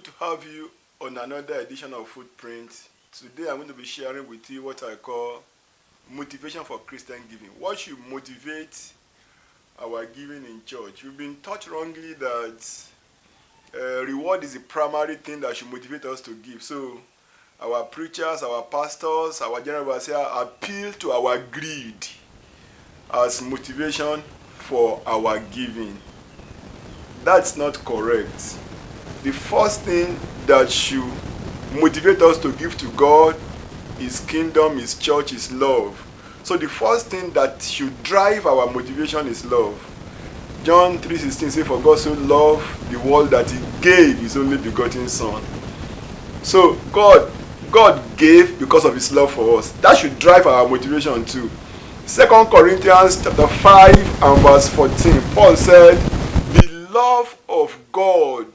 good to have you on another edition of Footprint. Today I'm going to be sharing with you what I call motivation for Christian giving. What should motivate our giving in church? We've been taught wrongly that reward is the primary thing that should motivate us to give. So our preachers, our pastors, our general overseer appeal to our greed as motivation for our giving. That's not correct. The first thing that should motivate us to give to God, His kingdom, His church, is love. So the first thing that should drive our motivation is love. John 3:16 says, "For God so loved the world that He gave His only begotten Son." So God gave because of His love for us. That should drive our motivation too. 2 Corinthians chapter 5 and verse 14, Paul said, "The love of God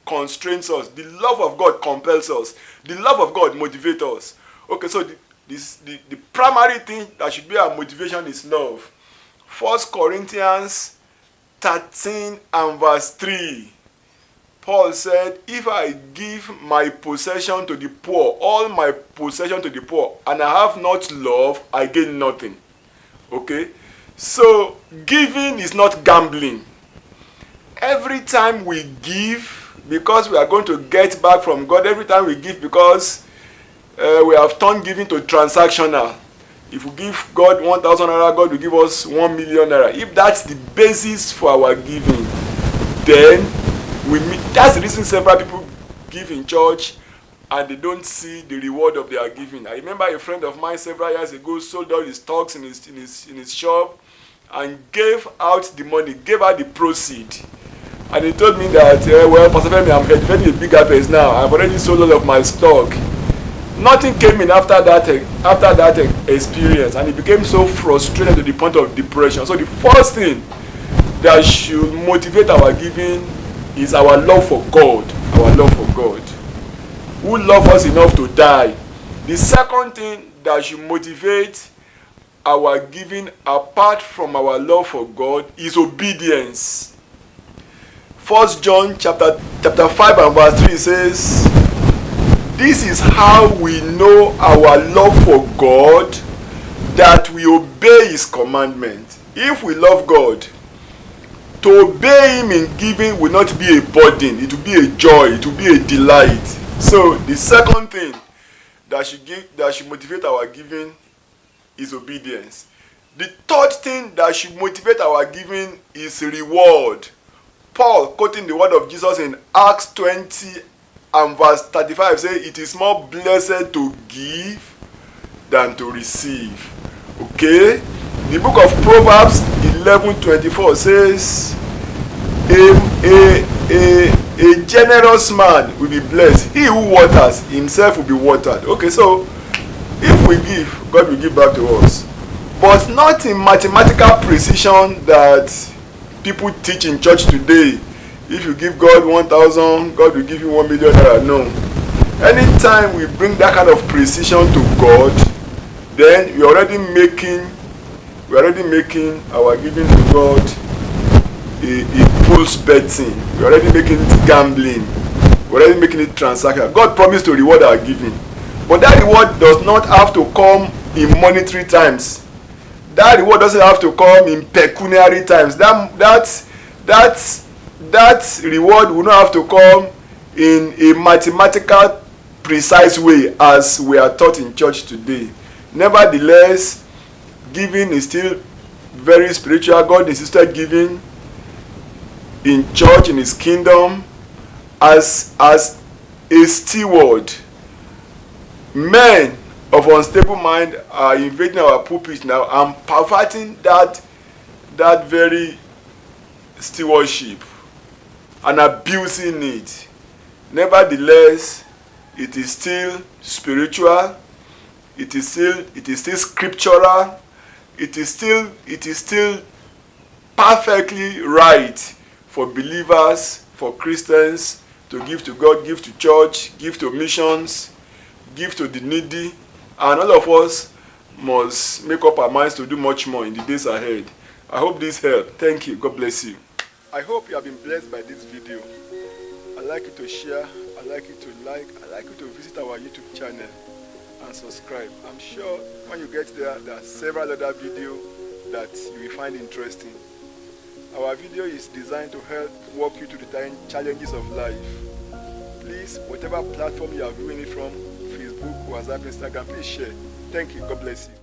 constrains us. The love of God compels us. The love of God motivates us." Okay, so the primary thing that should be our motivation is love. 1 Corinthians 13 and verse 3, Paul said, "If I give my possession to the poor, all my possession to the poor, and I have not love, I gain nothing." Okay, so giving is not gambling. Every time we give, because we are going to get back from God, every time we give because we have turned giving to transactional. If we give God 1,000 naira, God will give us 1 million naira. If that's the basis for our giving, then that's the reason several people give in church and they don't see the reward of their giving. I remember a friend of mine several years ago sold all his stocks in his shop and gave out the money, gave out the proceed. And he told me that, "Well, Pastor Femi, I'm defending a big harvest now. I've already sold all of my stock." Nothing came in after that experience, and he became so frustrated to the point of depression. So the first thing that should motivate our giving is our love for God. Our love for God, who loved us enough to die. The second thing that should motivate our giving apart from our love for God is obedience. 1 John chapter 5 and verse 3 says, "This is how we know our love for God, that we obey His commandment." If we love God, to obey Him in giving will not be a burden. It will be a joy. It will be a delight. So the second thing that should motivate our giving is obedience. The third thing that should motivate our giving is reward. Paul, quoting the word of Jesus in Acts 20 and verse 35, says, "It is more blessed to give than to receive." Okay? The book of Proverbs 11:24 says, a generous man will be blessed. He who waters himself will be watered. Okay, so if we give, God will give back to us. But not in mathematical precision that people teach in church today. If you give God 1,000, God will give you 1 million naira. No. Anytime we bring that kind of precision to God, then we're already making our giving to God a pulse betting. We're already making it gambling. We're already making it transactional. God promised to reward our giving, but that reward does not have to come in monetary terms. That reward doesn't have to come in pecuniary terms. That reward will not have to come in a mathematical, precise way as we are taught in church today. Nevertheless, giving is still very spiritual. God insisted giving in church, in His kingdom, as a steward. Men of unstable mind are invading our pulpit now and perverting that very stewardship and abusing it. Nevertheless, it is still spiritual. It is still scriptural. It is still perfectly right for believers, for Christians, to give to God, give to church, give to missions, give to the needy, and all of us must make up our minds to do much more in the days ahead. I hope this helped. Thank you. God bless you. I hope you have been blessed by this video. I'd like you to share I'd like you to visit our YouTube channel and subscribe. I'm sure when you get there, there are several other videos that you will find interesting. Our video is designed to help walk you through the challenges of life. Please, whatever platform you are viewing it from, Facebook, WhatsApp, Instagram, please share. Thank you. God bless you.